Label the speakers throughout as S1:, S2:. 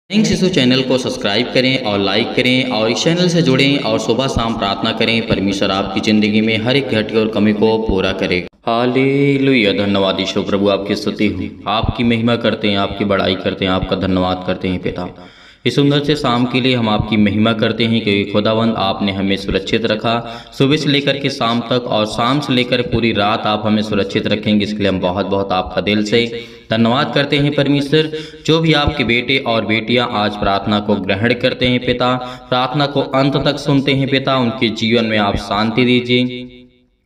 S1: Thanks शिशु channel को subscribe करें और लाइक करें और इस चैनल से जुड़ें और सुबह शाम प्रार्थना करें। परमेश्वर आपकी ज़िंदगी में हर एक घटी और कमी को पूरा करेगा। हालेलुया। धन्यवाद यीशु प्रभु, आपकी स्तुति हो, आपकी महिमा करते हैं, आपकी बड़ाई करते हैं, आपका धन्यवाद करते हैं पिता। इस सुंदर से शाम के लिए हम आपकी महिमा करते हैं क्योंकि खुदावंद आपने हमें सुरक्षित रखा सुबह से लेकर के शाम तक, और शाम से लेकर पूरी रात आप हमें सुरक्षित रखेंगे। इसके लिए हम बहुत बहुत आपका दिल से धन्यवाद करते हैं परमेश्वर। जो भी आपके बेटे और बेटियां आज प्रार्थना को ग्रहण करते हैं पिता, प्रार्थना को अंत तक सुनते हैं पिता, उनके जीवन में आप शांति दीजिए।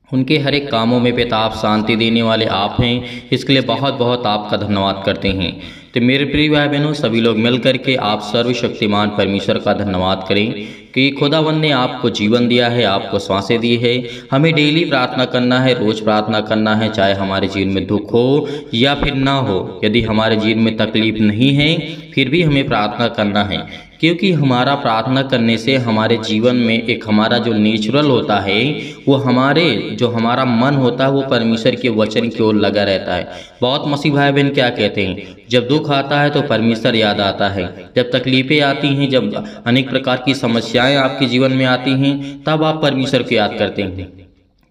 S1: उनके हर एक कामों में पिता आप शांति देने वाले आप हैं। इसके लिए बहुत बहुत आपका धन्यवाद करते हैं। तो मेरे प्रिय भाई बहनों, सभी लोग मिल करके आप सर्वशक्तिमान परमेश्वर का धन्यवाद करें कि खुदावन ने आपको जीवन दिया है, आपको सांसें दी है। हमें डेली प्रार्थना करना है, रोज़ प्रार्थना करना है, चाहे हमारे जीवन में दुख हो या फिर ना हो। यदि हमारे जीवन में तकलीफ नहीं है फिर भी हमें प्रार्थना करना है, क्योंकि हमारा प्रार्थना करने से हमारे जीवन में एक हमारा जो नेचुरल होता है, वो हमारा मन होता है वो परमेश्वर के वचन की ओर लगा रहता है। बहुत मसीह भाई बहन क्या कहते हैं, जब दुख आता है तो परमेश्वर याद आता है, जब तकलीफ़ें आती हैं, जब अनेक प्रकार की समस्याएं आपके जीवन में आती हैं, तब आप परमेश्वर को याद करते हैं।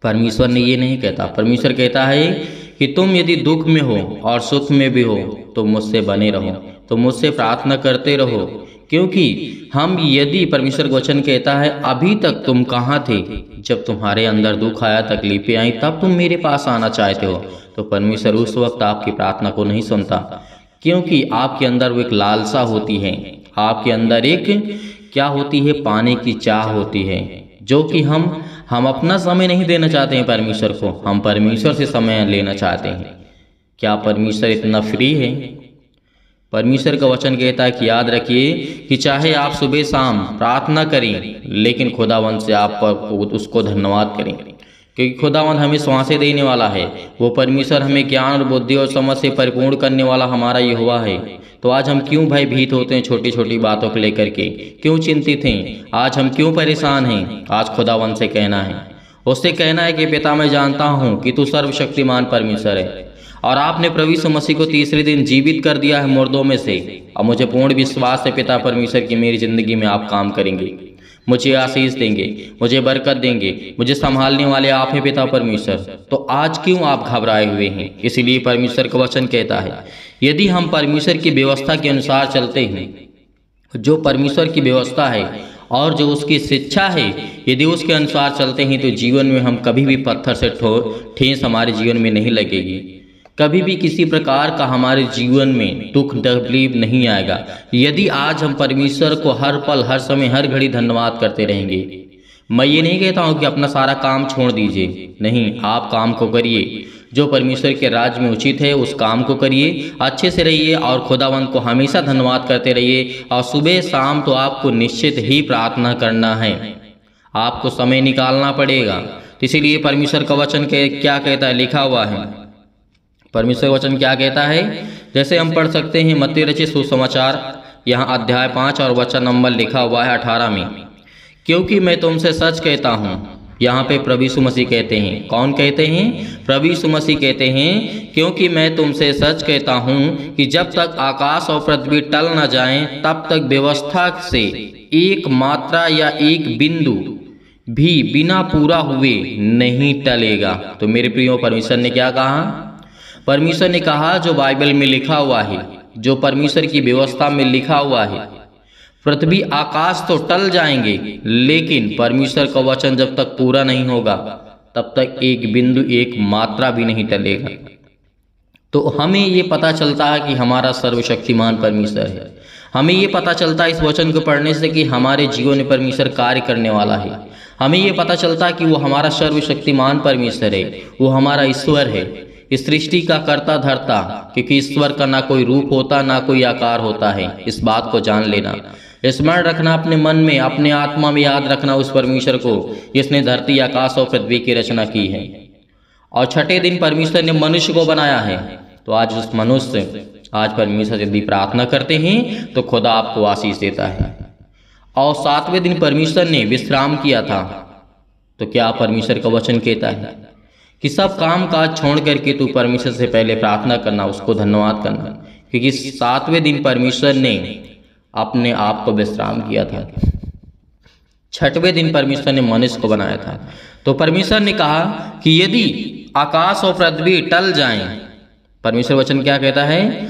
S1: परमेश्वर ने ये नहीं कहता। परमेश्वर कहता है कि तुम यदि दुख में हो और सुख में भी हो तो मुझसे बने रहो, तो मुझसे प्रार्थना करते रहो। क्योंकि यदि परमेश्वर वचन कहता है अभी तक तुम कहाँ थे, जब तुम्हारे अंदर दुख आया, तकलीफें आई, तब तुम मेरे पास आना चाहते हो, तो परमेश्वर उस वक्त आपकी प्रार्थना को नहीं सुनता। क्योंकि आपके अंदर वो एक लालसा होती है, आपके अंदर एक क्या होती है, पाने की चाह होती है, जो कि हम अपना समय नहीं देना चाहते हैं परमेश्वर को, हम परमेश्वर से समय लेना चाहते हैं। क्या परमेश्वर इतना फ्री है? परमेश्वर का वचन कहता है कि याद रखिए कि चाहे आप सुबह शाम प्रार्थना करें, लेकिन खुदावंद से आप उसको धन्यवाद करें, क्योंकि खुदावंद हमें सांसें देने वाला है। वो परमेश्वर हमें ज्ञान और बुद्धि और समझ से परिपूर्ण करने वाला हमारा यहोवा है। तो आज हम क्यों भयभीत होते हैं छोटी छोटी बातों को लेकर के, क्यों चिंतित हैं, आज हम क्यों परेशान हैं? आज खुदावंद से कहना है, उससे कहना है कि पिता मैं जानता हूँ कि तू सर्वशक्तिमान परमेश्वर है, और आपने प्रभु यीशु मसीह को तीसरे दिन जीवित कर दिया है मुर्दों में से। और मुझे पूर्ण विश्वास है पिता परमेश्वर की मेरी ज़िंदगी में आप काम करेंगे, मुझे आशीष देंगे, मुझे बरकत देंगे, मुझे संभालने वाले आप हैं पिता परमेश्वर। तो आज क्यों आप घबराए हुए हैं? इसीलिए परमेश्वर का वचन कहता है यदि हम परमेश्वर की व्यवस्था के अनुसार चलते हैं, जो परमेश्वर की व्यवस्था है और जो उसकी शिक्षा है, यदि उसके अनुसार चलते हैं, तो जीवन में हम कभी भी पत्थर से ठेस हमारे जीवन में नहीं लगेगी। कभी भी किसी प्रकार का हमारे जीवन में दुख तकलीफ नहीं आएगा, यदि आज हम परमेश्वर को हर पल, हर समय, हर घड़ी धन्यवाद करते रहेंगे। मैं ये नहीं कहता हूँ कि अपना सारा काम छोड़ दीजिए, नहीं, आप काम को करिए, जो परमेश्वर के राज्य में उचित है उस काम को करिए, अच्छे से रहिए और खुदावंद को हमेशा धन्यवाद करते रहिए। और सुबह शाम तो आपको निश्चित ही प्रार्थना करना है, आपको समय निकालना पड़ेगा। इसीलिए परमेश्वर का वचन क्या कहता है, लिखा हुआ है, परमेश्वर वचन क्या कहता है, जैसे हम पढ़ सकते हैं मत्ती रचित सुसमाचार, यहाँ अध्याय 5 और वचन नंबर लिखा हुआ है 18 में, क्योंकि मैं तुमसे सच कहता हूँ। यहाँ पे प्रभु यीशु मसीह कहते हैं, कौन कहते हैं? प्रभु यीशु मसीह कहते हैं, क्योंकि मैं तुमसे सच कहता हूँ कि जब तक आकाश और पृथ्वी टल न जाएं, तब तक व्यवस्था से एक मात्रा या एक बिंदु भी बिना पूरा हुए नहीं टलेगा। तो मेरे प्रियो, परमेश्वर ने क्या कहा? परमेश्वर ने कहा जो बाइबल में लिखा हुआ है, जो परमेश्वर की व्यवस्था में लिखा हुआ है, पृथ्वी आकाश तो टल जाएंगे, लेकिन परमेश्वर का वचन जब तक पूरा नहीं होगा तब तक एक बिंदु, एक मात्रा भी नहीं टलेगा। तो हमें ये पता चलता है कि हमारा सर्वशक्तिमान परमेश्वर है। हमें ये पता चलता है इस वचन को पढ़ने से कि हमारे जीवन में परमेश्वर कार्य करने वाला है। हमें ये पता चलता है कि वो हमारा सर्वशक्तिमान परमेश्वर है, वो हमारा ईश्वर है, इस सृष्टि का कर्ता धर्ता, क्योंकि ईश्वर का ना कोई रूप होता, ना कोई आकार होता है। इस बात को जान लेना, स्मरण रखना, अपने मन में, अपने आत्मा में याद रखना उस परमेश्वर को जिसने धरती, आकाश और पृथ्वी की रचना की है। और छठे दिन परमेश्वर ने मनुष्य को बनाया है। तो आज उस मनुष्य, आज परमेश्वर यदि प्रार्थना करते हैं तो खुदा आपको आशीष देता है। और 7वें दिन परमेश्वर ने विश्राम किया था। तो क्या परमेश्वर का वचन कहता है कि सब काम काज छोड़ करके तू परमेश्वर से पहले प्रार्थना करना, उसको धन्यवाद करना, क्योंकि 7वें दिन परमेश्वर ने अपने आप को विश्राम किया था। छठवें दिन परमेश्वर ने मनुष्य को बनाया था। तो परमेश्वर ने कहा कि यदि आकाश और पृथ्वी टल जाएं, परमेश्वर वचन क्या कहता है,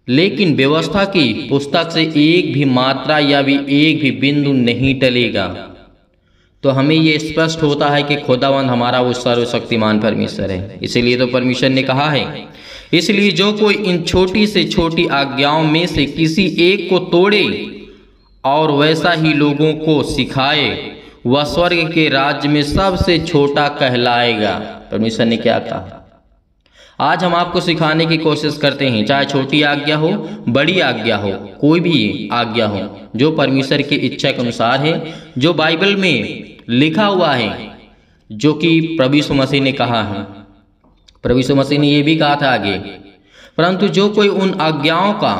S1: लेकिन व्यवस्था की पुस्तक से एक भी मात्रा या भी एक भी बिंदु नहीं टलेगा। तो हमें ये स्पष्ट होता है कि खुदावंद हमारा वो सर्वशक्तिमान परमेश्वर है। इसीलिए तो परमेश्वर ने कहा है, इसलिए जो कोई इन छोटी से छोटी आज्ञाओं में से किसी एक को तोड़े और वैसा ही लोगों को सिखाए, वह स्वर्ग के राज्य में सबसे छोटा कहलाएगा। परमेश्वर ने क्या कहा? आज हम आपको सिखाने की कोशिश करते हैं, चाहे छोटी आज्ञा हो, बड़ी आज्ञा हो, कोई भी आज्ञा हो, जो परमेश्वर की इच्छा के अनुसार है, जो बाइबल में लिखा हुआ है, जो कि प्रभु यीशु मसीह ने कहा है। प्रभु यीशु मसीह ने यह भी कहा था आगे, परंतु जो कोई उन आज्ञाओं का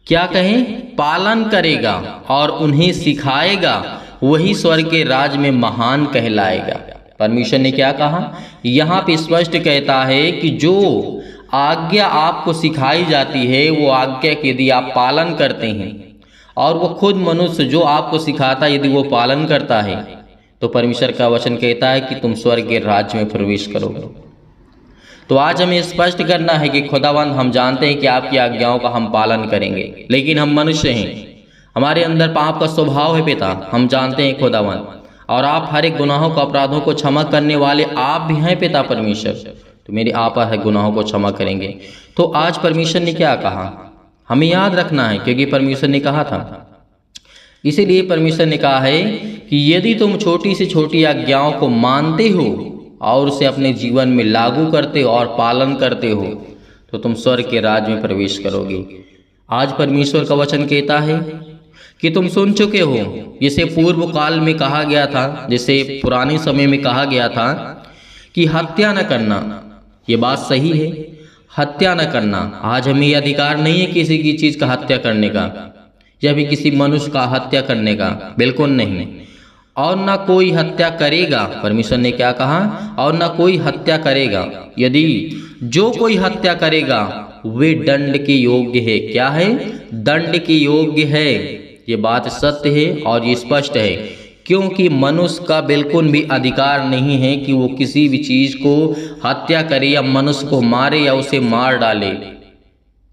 S1: क्या कहें पालन करेगा और उन्हें सिखाएगा, वही स्वर्ग के राज्य में महान कहलाएगा। परमेश्वर ने क्या कहा? यहाँ पे स्पष्ट कहता है कि जो आज्ञा आपको सिखाई जाती है, वो आज्ञा के यदि आप पालन करते हैं और वो खुद मनुष्य जो आपको सिखाता है यदि वो पालन करता है, तो परमेश्वर का वचन कहता है कि तुम स्वर्ग के राज्य में प्रवेश करोगे। तो आज हमें स्पष्ट करना है कि खुदावंद, हम जानते हैं कि आपकी आज्ञाओं का हम पालन करेंगे, लेकिन हम मनुष्य हैं, हमारे अंदर पाप का स्वभाव है पिता, हम जानते हैं खुदावंद, और आप हर एक गुनाहों को अपराधों को क्षमा करने वाले आप भी हैं पिता परमेश्वर। तो मेरे आप हर गुनाहों को क्षमा करेंगे। तो आज परमेश्वर ने क्या कहा हमें याद रखना है, क्योंकि परमेश्वर ने कहा था। इसीलिए परमेश्वर ने कहा है कि यदि तुम छोटी से छोटी आज्ञाओं को मानते हो और उसे अपने जीवन में लागू करते हो और पालन करते हो, तो तुम स्वर्ग के राज्य में प्रवेश करोगे। आज परमेश्वर का वचन कहता है कि तुम सुन चुके हो, जिसे पूर्व काल में कहा गया था, जिसे पुराने समय में कहा गया था कि हत्या न करना। ये बात सही है, हत्या न करना। आज हमें यह अधिकार नहीं है किसी की चीज़ का हत्या करने का या भी किसी मनुष्य का हत्या करने का, बिल्कुल नहीं। और ना कोई हत्या करेगा, परमेश्वर ने क्या कहा, और ना कोई हत्या करेगा। यदि जो कोई हत्या करेगा वे दंड के योग्य है। क्या है? दंड के योग्य है। ये बात सत्य है और ये स्पष्ट है, क्योंकि मनुष्य का बिल्कुल भी अधिकार नहीं है कि वो किसी भी चीज़ को हत्या करे या मनुष्य को मारे या उसे मार डाले,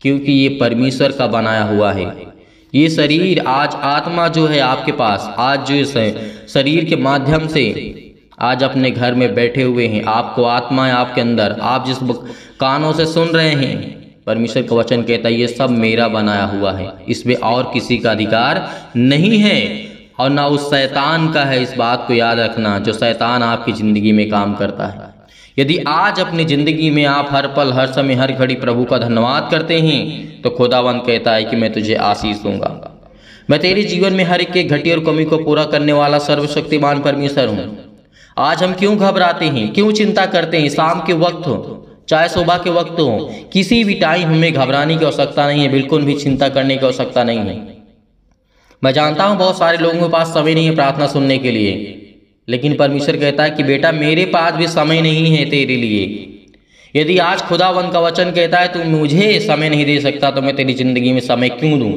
S1: क्योंकि ये परमेश्वर का बनाया हुआ है। ये शरीर, आज आत्मा जो है आपके पास, आज जो शरीर के माध्यम से आज अपने घर में बैठे हुए हैं, आपको आत्मा है आपके अंदर, आप जिस कानों से सुन रहे हैं, परमेश्वर का वचन कहता है ये सब मेरा बनाया हुआ है, इसमें और किसी का अधिकार नहीं है और ना उस शैतान का है। इस बात को याद रखना, जो शैतान आपकी ज़िंदगी में काम करता है। यदि आज अपनी ज़िंदगी में आप हर पल, हर समय, हर घड़ी प्रभु का धन्यवाद करते हैं, तो खुदावंद कहता है कि मैं तुझे आशीष दूंगा। मैं तेरे जीवन में हर एक घटी और कमी को पूरा करने वाला सर्वशक्तिमान परमेश्वर हूँ। आज हम क्यों घबराते हैं, क्यों चिंता करते हैं? शाम के वक्त हो चाहे सुबह के वक्त हो, किसी भी टाइम हमें घबराने की आवश्यकता नहीं है, बिल्कुल भी चिंता करने की आवश्यकता नहीं है। मैं जानता हूँ बहुत सारे लोगों के पास समय नहीं है प्रार्थना सुनने के लिए, लेकिन परमेश्वर कहता है कि बेटा मेरे पास भी समय नहीं है तेरे लिए। यदि आज खुदावंद का वचन कहता है तू मुझे समय नहीं दे सकता, तो मैं तेरी ज़िंदगी में समय क्यों दूँ?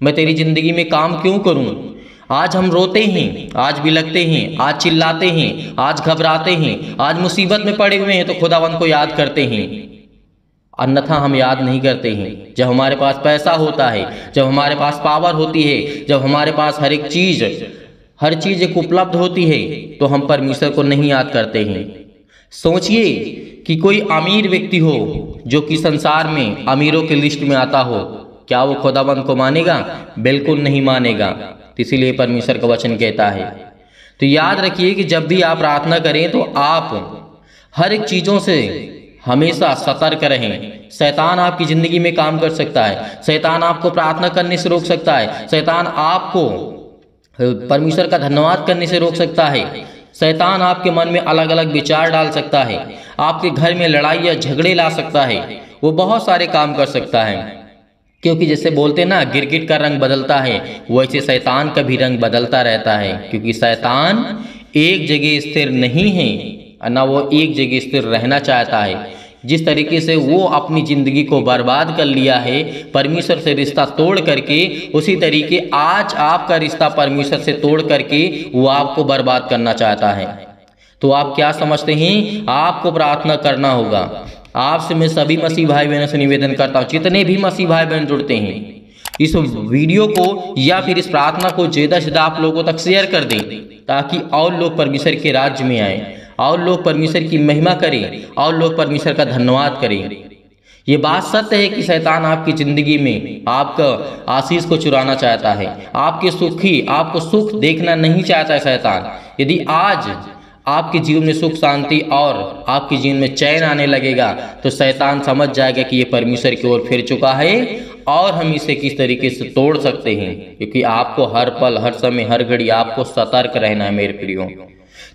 S1: मैं तेरी ज़िंदगी में काम क्यों करूँ? आज हम रोते हैं, आज बिलखते हैं, आज चिल्लाते हैं, आज घबराते हैं, आज मुसीबत में पड़े हुए हैं, तो खुदावंद को याद करते हैं। अन्यथा हम याद नहीं करते हैं। जब हमारे पास पैसा होता है, जब हमारे पास पावर होती है, जब हमारे पास हर चीज़ एक उपलब्ध होती है, तो हम परमेश्वर को नहीं याद करते हैं। सोचिए कि कोई अमीर व्यक्ति हो जो कि संसार में अमीरों की लिस्ट में आता हो, क्या वो खुदावंद को मानेगा? बिल्कुल नहीं मानेगा। इसीलिए परमेश्वर का वचन कहता है। तो याद रखिए कि जब भी आप प्रार्थना करें तो आप हर एक चीज़ों से हमेशा सतर्क रहें। शैतान आपकी ज़िंदगी में काम कर सकता है, शैतान आपको प्रार्थना करने से रोक सकता है, शैतान आपको परमेश्वर का धन्यवाद करने से रोक सकता है, शैतान आपके मन में अलग अलग विचार डाल सकता है, आपके घर में लड़ाई या झगड़े ला सकता है, वो बहुत सारे काम कर सकता है। क्योंकि जैसे बोलते ना गिरगिट का रंग बदलता है, वैसे शैतान का भी रंग बदलता रहता है, क्योंकि शैतान एक जगह स्थिर नहीं है, ना वो एक जगह स्थिर रहना चाहता है, जिस तरीके से वो अपनी ज़िंदगी को बर्बाद कर लिया है परमेश्वर से रिश्ता तोड़ करके, उसी तरीके आज आपका रिश्ता परमेश्वर से तोड़ करके वो आपको बर्बाद करना चाहता है। तो आप क्या समझते हैं? आपको प्रार्थना करना होगा। आपसे मैं सभी मसीह भाई बहनों से निवेदन करता हूँ, जितने भी मसीह भाई बहन जुड़ते हैं, इस वीडियो को या फिर इस प्रार्थना को ज़्यादा से ज़्यादा आप लोगों तक शेयर कर दें, ताकि और लोग परमेश्वर के राज्य में आए, और लोग परमेश्वर की महिमा करें, और लोग परमेश्वर का धन्यवाद करें। ये बात सत्य है कि शैतान आपकी ज़िंदगी में आपका आशीष को चुराना चाहता है, आपको सुख देखना नहीं चाहता है शैतान। यदि आज आपके जीवन में सुख शांति और आपके जीवन में चैन आने लगेगा तो शैतान समझ जाएगा कि ये परमेश्वर की ओर फिर चुका है और हम इसे किस तरीके से तोड़ सकते हैं, क्योंकि आपको हर पल, हर समय, हर घड़ी आपको सतर्क रहना है मेरे प्रियो।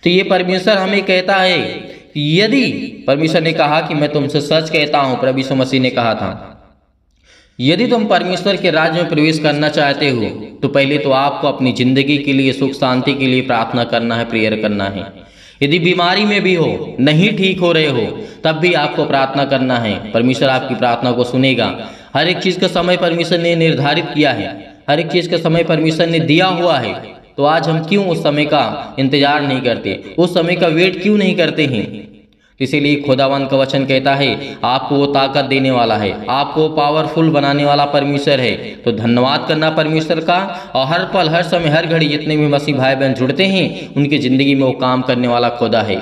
S1: तो ये परमेश्वर हमें कहता है कि यदि परमेश्वर ने कहा कि मैं तुमसे सच कहता हूँ, प्रभु यीशु मसीह ने कहा था, यदि तुम परमेश्वर के राज्य में प्रवेश करना चाहते हो तो पहले तो आपको अपनी ज़िंदगी के लिए, सुख शांति के लिए प्रार्थना करना है, प्रेयर करना है। यदि बीमारी में भी हो, नहीं ठीक हो रहे हो, तब भी आपको प्रार्थना करना है। परमेश्वर आपकी प्रार्थना को सुनेगा। हर एक चीज़ का समय परमेश्वर ने निर्धारित किया है, हर एक चीज़ का समय परमेश्वर ने दिया हुआ है। तो आज हम क्यों उस समय का इंतजार नहीं करते, उस समय का वेट क्यों नहीं करते हैं? इसीलिए खुदावंद का वचन कहता है आपको वो ताकत देने वाला है, आपको पावरफुल बनाने वाला परमेश्वर है। तो धन्यवाद करना परमेश्वर का, और हर पल, हर समय, हर घड़ी जितने भी मसीह भाई बहन जुड़ते हैं उनकी ज़िंदगी में वो काम करने वाला खुदा है।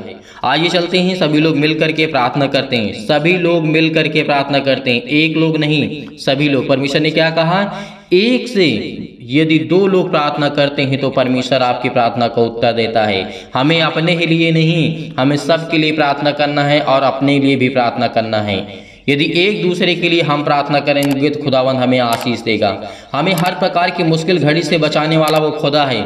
S1: आइए चलते हैं, सभी लोग मिल करके प्रार्थना करते हैं, सभी लोग मिल करके प्रार्थना करते हैं, एक लोग नहीं, सभी लोग। परमेश्वर ने क्या कहा? एक से यदि 2 लोग प्रार्थना करते हैं तो परमेश्वर आपकी प्रार्थना को उत्तर देता है। हमें अपने ही लिए नहीं, हमें सबके लिए प्रार्थना करना है और अपने लिए भी प्रार्थना करना है। यदि एक दूसरे के लिए हम प्रार्थना करेंगे तो खुदावंद हमें आशीष देगा। हमें हर प्रकार की मुश्किल घड़ी से बचाने वाला वो खुदा है,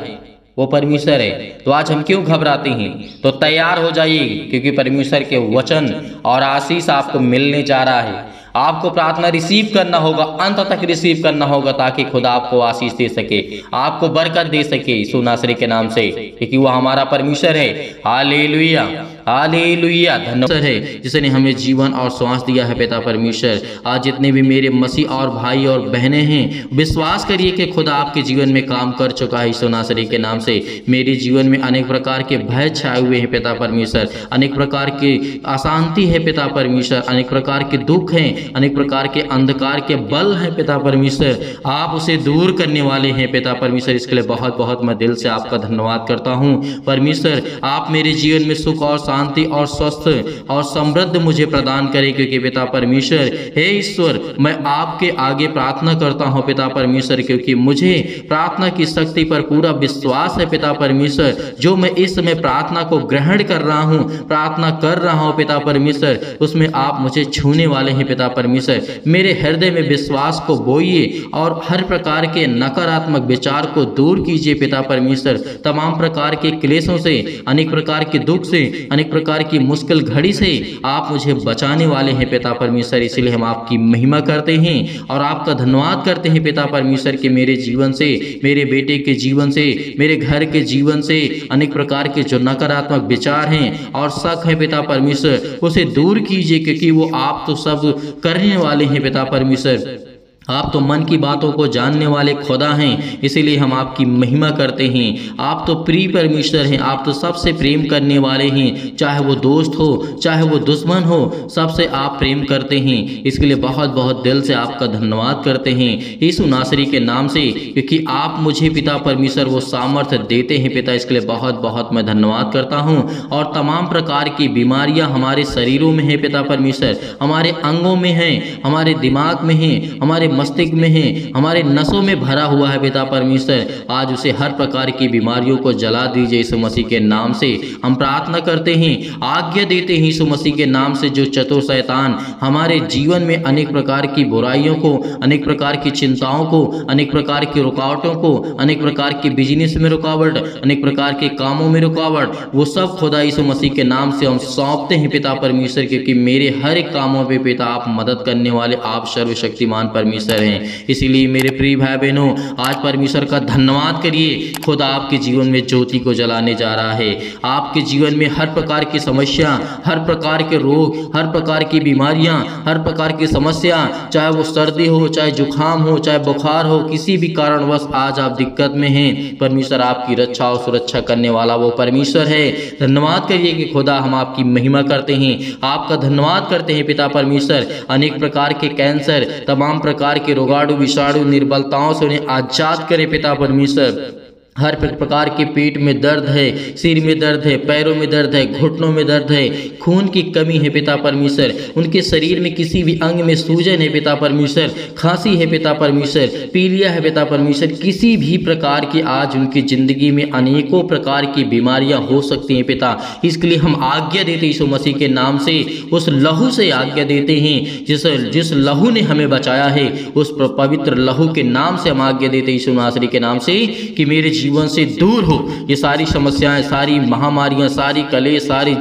S1: वो परमेश्वर है। तो आज हम क्यों घबराते हैं? तो तैयार हो जाइए, क्योंकि परमेश्वर के वचन और आशीष आपको मिलने जा रहा है। आपको प्रार्थना रिसीव करना होगा, अंत तक रिसीव करना होगा, ताकि खुदा आपको आशीष दे सके, आपको बरकत दे सके यीशु नासरी के नाम से, क्योंकि वो हमारा परमेश्वर है। Hallelujah, hallelujah. धन्यवाद है जिसने हमें जीवन और श्वास दिया है पिता परमेश्वर। आज जितने भी मेरे मसीह और भाई और बहनें हैं, विश्वास करिए कि खुदा आपके जीवन में काम कर चुका है यीशु नासरी के नाम से। मेरे जीवन में अनेक प्रकार के भय छाए हुए हैं पिता परमेश्वर, अनेक प्रकार की अशांति है पिता परमेश्वर, अनेक प्रकार के दुख हैं, अनेक प्रकार के अंधकार के बल हैं पिता परमेश्वर। आप उसे दूर करने वाले हैं पिता परमेश्वर। इसके लिए बहुत बहुत मैं दिल से आपका धन्यवाद करता हूँ परमेश्वर। आप मेरे जीवन में सुख और शांति और स्वस्थ और समृद्ध मुझे प्रदान करें, क्योंकि पिता परमेश्वर हे ईश्वर, मैं आपके आगे प्रार्थना करता हूँ पिता परमेश्वर, क्योंकि मुझे प्रार्थना की शक्ति पर पूरा विश्वास है पिता परमेश्वर। जो मैं इस समय प्रार्थना को ग्रहण कर रहा हूँ, प्रार्थना कर रहा हूँ पिता परमेश्वर, उसमें आप मुझे छूने वाले हैं पिता परमेश्वर। मेरे हृदय में विश्वास को बोइए और हर प्रकार के नकारात्मक विचार को दूर कीजिए पिता परमेश्वर। तमाम प्रकार के क्लेशों से, अनेक प्रकार के दुख से, अनेक प्रकार की मुश्किल घड़ी से आप मुझे बचाने वाले हैं पिता परमेश्वर। इसलिए हम आपकी महिमा करते हैं और आपका धन्यवाद करते हैं पिता परमेश्वर कि मेरे जीवन से, मेरे बेटे के जीवन से, मेरे घर के जीवन से अनेक प्रकार के जो नकारात्मक विचार हैं और शक है पिता परमेश्वर, उसे दूर कीजिए, क्योंकि वो आप तो सब करने वाले हैं पिता परमेश्वर। आप तो मन की बातों को जानने वाले खुदा हैं, इसीलिए हम आपकी महिमा करते हैं। आप तो प्रिय परमेश्वर हैं, आप तो सबसे प्रेम करने वाले हैं, चाहे वो दोस्त हो, चाहे वो दुश्मन हो, सबसे आप प्रेम करते हैं। इसके लिए बहुत बहुत दिल से आपका धन्यवाद करते हैं यीशु नासरी के नाम से, क्योंकि आप मुझे पिता परमेश्वर वो सामर्थ्य देते हैं पिता। इसके लिए बहुत बहुत मैं धन्यवाद करता हूँ। और तमाम प्रकार की बीमारियाँ हमारे शरीरों में हैं पिता परमेश्वर, हमारे अंगों में हैं, हमारे दिमाग में हैं, हमारे मस्तिष्क में है, हमारे नसों में भरा हुआ है पिता परमेश्वर। आज उसे हर प्रकार की बीमारियों को जला दीजिए यीशु मसीह के नाम से। हम प्रार्थना करते हैं, आज्ञा देते हैं यीशु मसीह के नाम से, जो चतुर शैतान हमारे जीवन में अनेक प्रकार की बुराइयों को, अनेक प्रकार की चिंताओं को, अनेक प्रकार की रुकावटों को, अनेक प्रकार के बिजनेस में रुकावट, अनेक प्रकार के कामों में रुकावट, वो सब खुदा यीशु मसीह के नाम से हम सौंपते हैं पिता परमेश्वर, क्योंकि मेरे हर एक कामों पे पिता आप मदद करने वाले, आप सर्वशक्तिमान परमेश्वर परमेश्वर हैं। इसीलिए मेरे प्रिय भाई बहनों, आज परमेश्वर का धन्यवाद करिए। खुदा आपके जीवन में ज्योति को जलाने जा रहा है। आपके जीवन में हर प्रकार की समस्या, हर प्रकार के रोग, हर प्रकार की बीमारियां, हर प्रकार की समस्या, चाहे वो सर्दी हो, चाहे जुकाम हो, चाहे बुखार हो, किसी भी कारणवश आज आप दिक्कत में हैं, परमेश्वर आपकी रक्षा और सुरक्षा करने वाला वो परमेश्वर है। धन्यवाद करिए कि खुदा हम आपकी महिमा करते हैं, आपका धन्यवाद करते हैं पिता परमेश्वर। अनेक प्रकार के कैंसर, तमाम प्रकार के रोगाणु विषाणु निर्बलताओं से उन्हें आजाद करें पिता परमेश्वर। हर प्रकार के पेट में दर्द है, सिर में दर्द है, पैरों में दर्द है, घुटनों में दर्द है, खून की कमी है पिता परमेश्वर, उनके शरीर में किसी भी अंग में सूजन है पिता परमेश्वर, खांसी है पिता परमेश्वर, पीलिया है पिता परमेश्वर, किसी भी प्रकार की आज उनकी जिंदगी में अनेकों प्रकार की बीमारियां हो सकती हैं पिता। इसके लिए हम आज्ञा देते हैं यीशु मसीह के नाम से, उस लहू से आज्ञा देते हैं जिस लहू ने हमें बचाया है, उस पवित्र लहू के नाम से हम आज्ञा देते हैं यीशु नासरी के नाम से कि मेरे जीवन से दूर हो ये सारी समस्याएं, सारी महामारियां, सारी कलेश, सारी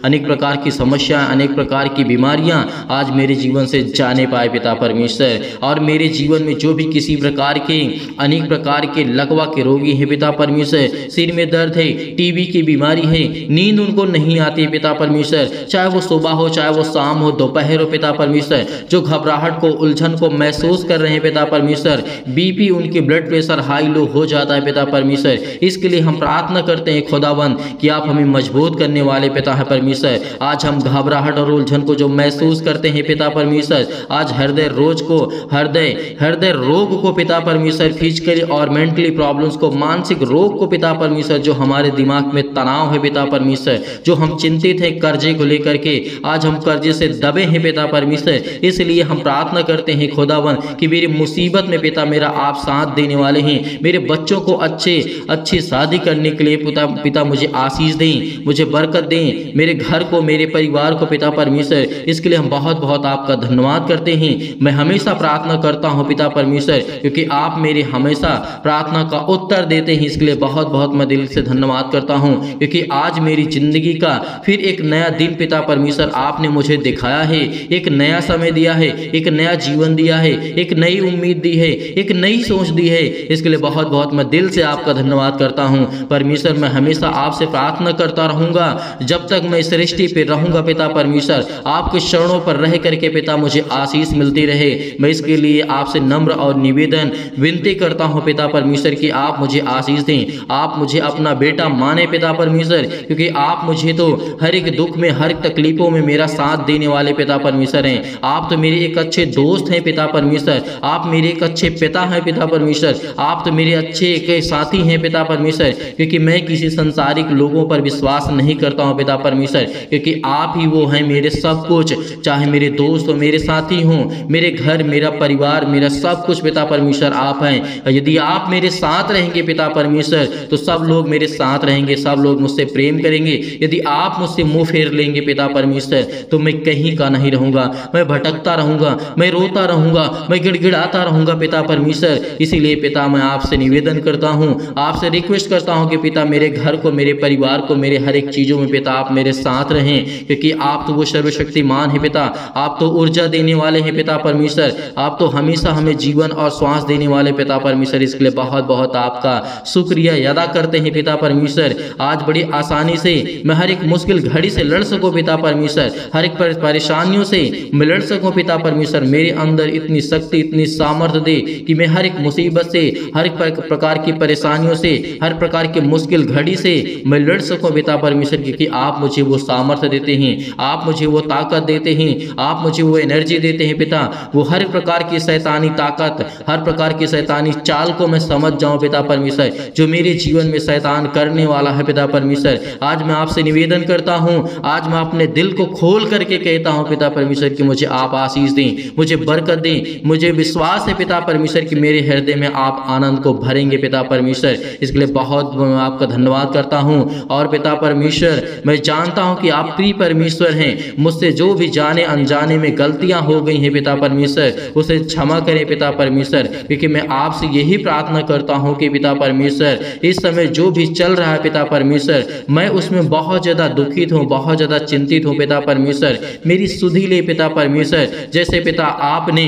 S1: अनेक प्रकार की समस्याएं, अनेक प्रकार की बीमारियां आज मेरे जीवन से जाने पाए पिता परमेश्वर। और मेरे जीवन में जो भी किसी प्रकार के अनेक प्रकार के लकवा के रोगी हैं पिता परमेश्वर, सिर में दर्द है, टीबी की बीमारी है, नींद उनको नहीं आती है पिता परमेश्वर, चाहे वो सुबह हो, चाहे वो शाम हो, दोपहर हो पिता परमेश्वर, जो घबराहट को, उलझन को महसूस कर रहे हैं पिता परमेश्वर, बीपी, उनके ब्लड प्रेशर हाई लो हो जाता है पिता परमेश्वर, इसके लिए हम प्रार्थना करते हैं खुदावन कि आप हमें मजबूत करने वाले पिता है परमेश्वर। आज हम घबराहट और उलझन को जो महसूस करते हैं पिता परमेश्वर, आज हृदय रोग को पिता परमेश्वर, फिजिकली और मेंटली प्रॉब्लम्स को, मानसिक रोग को पिता परमेश्वर, जो हमारे दिमाग में तनाव है पिता परमेश्वर, जो हम चिंतित हैं कर्जे को लेकर के, आज हम कर्जे से दबे हैं पिता परमेश्वर, इसलिए हम प्रार्थना करते हैं खुदावन कि मेरी मुसीबत में पिता मेरा आप साथ देने वाले हैं। मेरे बच्चों को अच्छी शादी करने के लिए पिता मुझे आशीष दें, मुझे बरकत दें, मेरे घर को, मेरे परिवार को पिता परमेश्वर, इसके लिए हम बहुत बहुत आपका धन्यवाद करते हैं। मैं हमेशा प्रार्थना करता हूं पिता परमेश्वर, क्योंकि आप मेरे हमेशा प्रार्थना का उत्तर देते हैं, इसके लिए बहुत बहुत मैं दिल से धन्यवाद करता हूं, क्योंकि आज मेरी जिंदगी का फिर एक नया दिन पिता परमेश्वर आपने मुझे दिखाया है, एक नया समय दिया है, एक नया जीवन दिया है, एक नई उम्मीद दी है, एक नई सोच दी है। इसके लिए बहुत बहुत मैं दिल से आपका धन्यवाद करता हूं परमेश्वर। मैं हमेशा आपसे प्रार्थना करता रहूंगा जब तक मैं इस सृष्टि पे रहूंगा पिता परमेश्वर, आपके चरणों पर रह करके पिता मुझे आशीष मिलती रहे। मैं इसके लिए आपसे नम्र और निवेदन विनती करता हूं पिता परमेश्वर कि आप मुझे आशीष दें, आप मुझे अपना बेटा माने पिता परमेश्वर, क्योंकि आप मुझे तो हर एक दुख में, हर एक तकलीफों में मेरा साथ देने वाले पिता परमेश्वर हैं। आप तो मेरे एक अच्छे दोस्त हैं पिता परमेश्वर, आप मेरे एक अच्छे पिता हैं पिता परमेश्वर, आप तो मेरे अच्छे एक साथी हैं पिता परमेश्वर, क्योंकि मैं किसी संसारिक लोगों पर विश्वास नहीं करता हूं पिता परमेश्वर, क्योंकि आप ही वो हैं मेरे सब कुछ, चाहे मेरे दोस्त हो, मेरे साथी हों, मेरे घर, मेरा परिवार, मेरा सब कुछ पिता परमेश्वर आप हैं। यदि आप मेरे साथ रहेंगे पिता परमेश्वर तो सब लोग मेरे साथ रहेंगे, सब लोग मुझसे प्रेम करेंगे। यदि आप मुझसे मुंह फेर लेंगे पिता परमेश्वर तो मैं कहीं का नहीं रहूंगा, मैं भटकता रहूंगा, मैं रोता रहूंगा, मैं गिड़गिड़ाता रहूंगा पिता परमेश्वर। इसीलिए पिता मैं आपसे निवेदन करता हूं, आपसे रिक्वेस्ट करता हूं कि पिता मेरे घर को, मेरे परिवार को, मेरे हर एक चीजों में पिता आप मेरे साथ रहें, क्योंकि आप तो वो सर्वशक्तिमान है पिता, आप तो ऊर्जा देने वाले हैं पिता परमेश्वर, आप तो हमेशा हमें जीवन और श्वास देने वाले पिता परमेश्वर। इसके लिए बहुत बहुत आपका शुक्रिया अदा करते हैं पिता परमेश्वर। आज बड़ी आसानी से मैं हर एक मुश्किल घड़ी से लड़ सकूं पिता परमेश्वर, हर एक परेशानियों से मैं लड़ सकूं पिता परमेश्वर। मेरे अंदर इतनी शक्ति, इतनी सामर्थ्य दे कि मैं हर एक मुसीबत से, हर एक प्रकार की परेशानियों से, हर प्रकार की मुश्किल घड़ी से मैं लड़ सकूं पिता परमेश्वर, क्योंकि आप मुझे वो सामर्थ्य देते हैं, आप मुझे वो ताकत देते हैं, आप मुझे वो एनर्जी देते हैं पिता। वो हर प्रकार की शैतानी ताकत, हर प्रकार की शैतानी चाल को मैं समझ जाऊं पिता परमेश्वर, जो मेरे जीवन में शैतान करने वाला है पिता परमेश्वर। आज मैं आपसे निवेदन करता हूं, आज मैं अपने दिल को खोल करके कहता हूं पिता परमेश्वर कि मुझे आप आशीष दें, मुझे बरकत दें। मुझे विश्वास है पिता परमेश्वर कि मेरे हृदय में आप आनंद को भरेंगे पिता परमेश्वर। इसके लिए बहुत आपका धन्यवाद करता हूं। और पिता परमेश्वर मैं जानता हूं कि आप प्रिय परमेश्वर हैं, मुझसे जो भी जाने अनजाने में गलतियां हो गई हैं पिता परमेश्वर उसे क्षमा करें पिता परमेश्वर, क्योंकि मैं आपसे यही प्रार्थना करता हूं कि पिता परमेश्वर इस समय जो भी चल रहा है पिता परमेश्वर, मैं उसमें बहुत ज़्यादा दुखित हूं, बहुत ज़्यादा चिंतित हूं पिता परमेश्वर। मेरी सुधि ले पिता परमेश्वर, जैसे पिता आपने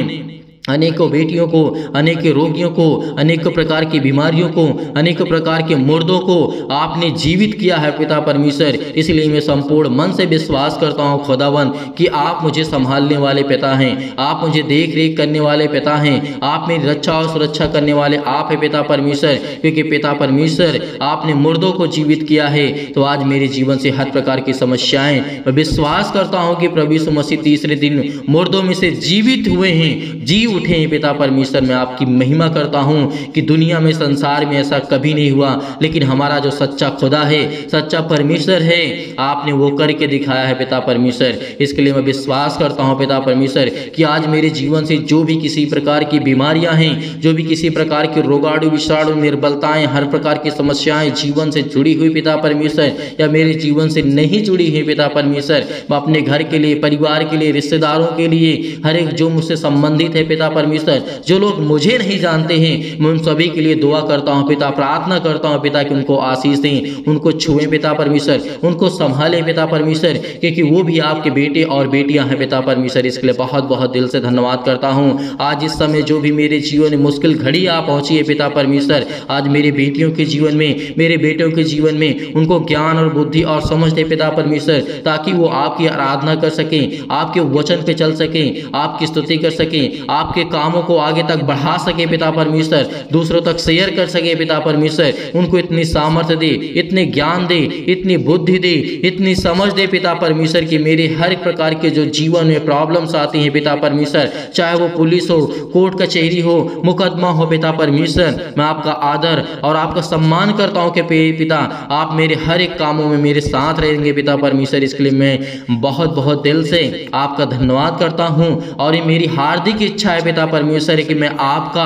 S1: अनेकों बेटियों को, अनेक रोगियों को, अनेक प्रकार की बीमारियों को, अनेक प्रकार के मुर्दों को आपने जीवित किया है पिता परमेश्वर। इसलिए मैं संपूर्ण मन से विश्वास करता हूँ खुदावन कि आप मुझे संभालने वाले पिता हैं, आप मुझे देख रेख करने वाले पिता हैं, आप मेरी रक्षा और सुरक्षा करने वाले आप हैं पिता परमेश्वर। क्योंकि पिता परमेश्वर आपने मुर्दों को जीवित किया है, तो आज मेरे जीवन से हर प्रकार की समस्याएं, मैं विश्वास करता हूँ कि प्रभु यीशु मसीह तीसरे दिन मुर्दों में से जीवित हुए हैं, जी उठे हैं पिता परमेश्वर। मैं आपकी महिमा करता हूं कि दुनिया में, संसार में ऐसा कभी नहीं हुआ, लेकिन हमारा जो सच्चा खुदा है, सच्चा परमेश्वर है, आपने वो करके दिखाया है पिता परमेश्वर। इसके लिए मैं विश्वास करता हूं पिता परमेश्वर कि आज मेरे जीवन से जो भी किसी प्रकार की बीमारियां हैं, जो भी किसी प्रकार की रोगाणु विषाणु निर्बलताएं, हर प्रकार की समस्याएं जीवन से जुड़ी हुई पिता परमेश्वर या मेरे जीवन से नहीं जुड़ी है पिता परमेश्वर, मैं अपने घर के लिए, परिवार के लिए, रिश्तेदारों के लिए, हर एक जो मुझसे संबंधित है पिता परमेश्वर, जो लोग मुझे नहीं जानते हैं, मैं उन सभी के लिए दुआ करता हूं पिता, प्रार्थना करता हूं पिता कि उनको आशीष दें, उनको छुएं पिता परमेश्वर, उनको संभालें पिता परमेश्वर, क्योंकि वो भी आपके बेटे और बेटियां हैं पिता परमेश्वर। इसके लिए बहुत बहुत दिल से धन्यवाद करता हूं। आज इस समय जो भी मेरे जीवन में मुश्किल घड़ी आ पहुंची है पिता परमेश्वर, आज मेरी बेटियों के जीवन में, मेरे बेटों के जीवन में उनको ज्ञान और बुद्धि और समझ दे पिता परमेश्वर, ताकि वो आपकी आराधना कर सकें, आपके वचन पे चल सकें, आपकी स्तुति कर सकें, आपके कामों को आगे तक बढ़ा सके पिता परमेश्वर, दूसरों तक शेयर कर सके पिता परमेश्वर। उनको इतनी सामर्थ्य दे, इतने ज्ञान दे, इतनी बुद्धि दे, इतनी समझ दे पिता परमेश्वर कि मेरे हर प्रकार के जो जीवन में प्रॉब्लम्स आती हैं पिता परमेश्वर, चाहे वो पुलिस हो, कोर्ट कचहरी हो, मुकदमा हो पिता परमेश्वर, मैं आपका आदर और आपका सम्मान करता हूँ कि पिता आप मेरे हर एक कामों में मेरे साथ रहेंगे पिता परमेश्वर। इसके लिए मैं बहुत बहुत दिल से आपका धन्यवाद करता हूँ और ये मेरी हार्दिक इच्छा है पिता परमेश्वर है कि मैं आपका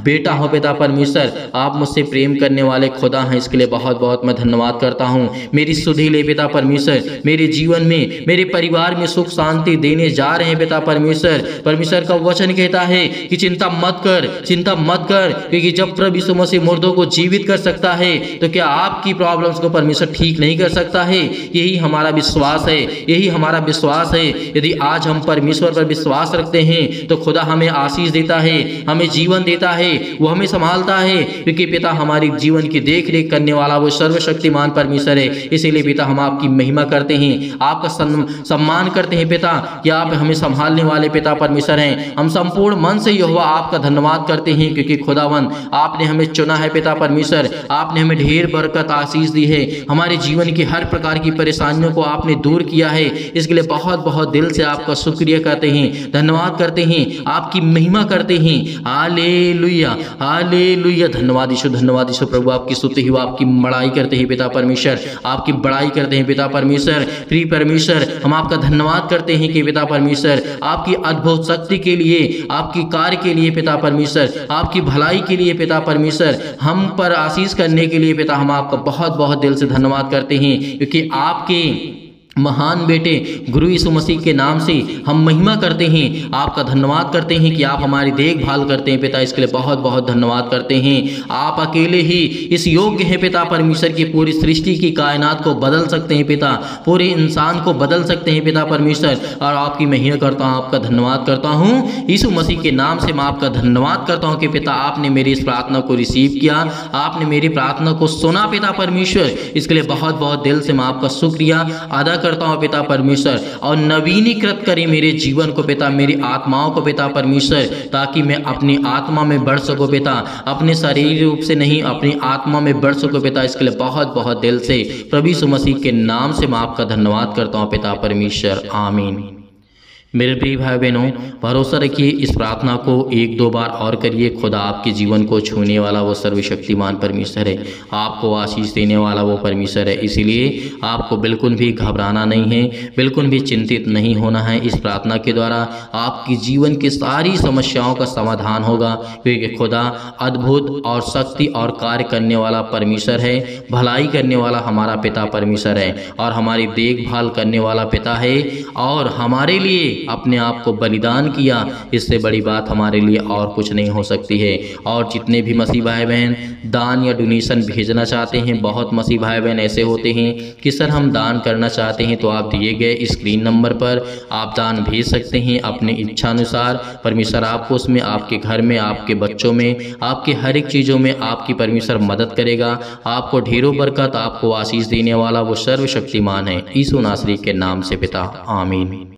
S1: बेटा हूँ पिता परमेश्वर, आप मुझसे प्रेम करने वाले खुदा हैं। इसके लिए बहुत बहुत मैं धन्यवाद करता हूँ। मेरी सुधि ले पिता परमेश्वर, मेरे जीवन में, मेरे परिवार में सुख शांति देने जा रहे हैं पिता परमेश्वर। परमेश्वर का वचन कहता है कि चिंता मत कर, चिंता मत कर, क्योंकि जब प्रभु यीशु मसीह मुर्दों को जीवित कर सकता है, तो क्या आपकी प्रॉब्लम्स को परमेश्वर ठीक नहीं कर सकता है? यही हमारा विश्वास है, यही हमारा विश्वास है। यदि आज हम परमेश्वर पर विश्वास रखते हैं तो खुदा हमें आशीष देता है, हमें जीवन देता है, वो हमें संभालता है, क्योंकि पिता हमारे जीवन की देख रेख करने वाला वो सर्वशक्तिमान परमेश्वर है। इसीलिए पिता हम आपकी महिमा करते हैं, आपका सम्मान करते हैं पिता कि आप हमें संभालने वाले पिता परमेश्वर हैं। हम संपूर्ण मन से यहोवा आपका धन्यवाद करते हैं, क्योंकि खुदावन आपने हमें चुना है पिता परमेश्वर, आपने हमें ढेर बरकत आशीष दी है, हमारे जीवन की हर प्रकार की परेशानियों को आपने दूर किया है। इसके लिए बहुत बहुत दिल से आपका शुक्रिया करते हैं, धन्यवाद करते हैं, आपकी महिमा करते हैं। Hallelujah, hallelujah. धन्यवाद यीशु, धन्यवाद यीशु प्रभु, आपकी स्तुति हो, आपकी बड़ाई करते हैं पिता परमेश्वर, आपकी बड़ाई करते हैं पिता परमेश्वर। प्रिय परमेश्वर, हम आपका धन्यवाद करते हैं कि पिता परमेश्वर आपकी अद्भुत शक्ति के लिए, आपकी कार्य के लिए पिता परमेश्वर, आपकी भलाई के लिए पिता परमेश्वर, हम पर आशीष करने के लिए पिता हम आपका बहुत बहुत दिल से धन्यवाद करते हैं, क्योंकि आपके महान बेटे गुरु यीशु मसीह के नाम से हम महिमा करते हैं, आपका धन्यवाद करते हैं कि आप हमारी देखभाल करते हैं पिता। इसके लिए बहुत बहुत धन्यवाद करते हैं। आप अकेले ही इस योग्य हैं पिता परमेश्वर की पूरी सृष्टि की कायनात को बदल सकते हैं पिता, पूरे इंसान को बदल सकते हैं पिता परमेश्वर, और आपकी महिमा करता हूँ, आपका धन्यवाद करता हूँ। यीशु मसीह के नाम से मैं आपका धन्यवाद करता हूँ कि पिता आपने मेरी इस प्रार्थना को रिसीव किया, आपने मेरी प्रार्थना को सुना पिता परमेश्वर। इसके लिए बहुत बहुत दिल से मैं आपका शुक्रिया अदा करता हूं पिता परमेश्वर, और नवीनीकृत करें मेरे जीवन को पिता, मेरी आत्माओं को पिता परमेश्वर, ताकि मैं अपनी आत्मा में बढ़ सकूं पिता, अपने शारीरिक रूप से नहीं, अपनी आत्मा में बढ़ सकूं पिता। इसके लिए बहुत बहुत दिल से प्रभु यीशु मसीह के नाम से मैं आपका धन्यवाद करता हूं पिता परमेश्वर, आमीन। मेरे प्रिय भाई बहनों, भरोसा रखिए, इस प्रार्थना को एक दो बार और करिए। खुदा आपके जीवन को छूने वाला वो सर्वशक्तिमान परमेश्वर है, आपको आशीष देने वाला वो परमेश्वर है। इसीलिए आपको बिल्कुल भी घबराना नहीं है, बिल्कुल भी चिंतित नहीं होना है। इस प्रार्थना के द्वारा आपकी जीवन की सारी समस्याओं का समाधान होगा, क्योंकि खुदा अद्भुत और शक्ति और कार्य करने वाला परमेश्वर है, भलाई करने वाला हमारा पिता परमेश्वर है, और हमारी देखभाल करने वाला पिता है, और हमारे लिए अपने आप को बलिदान किया, इससे बड़ी बात हमारे लिए और कुछ नहीं हो सकती है। और जितने भी मसीह भाई बहन दान या डोनेशन भेजना चाहते हैं, बहुत मसीह भाई बहन ऐसे होते हैं कि सर हम दान करना चाहते हैं, तो आप दिए गए स्क्रीन नंबर पर आप दान भेज सकते हैं अपने इच्छानुसार। परमेश्वर आपको उसमें, आपके घर में, आपके बच्चों में, आपके हर एक चीज़ों में आपकी परमेश्वर मदद करेगा। आपको ढेरों बरकत, आपको आशीष देने वाला वो सर्वशक्तिमान है। यीशु नासरी के नाम से पिता, आमीन।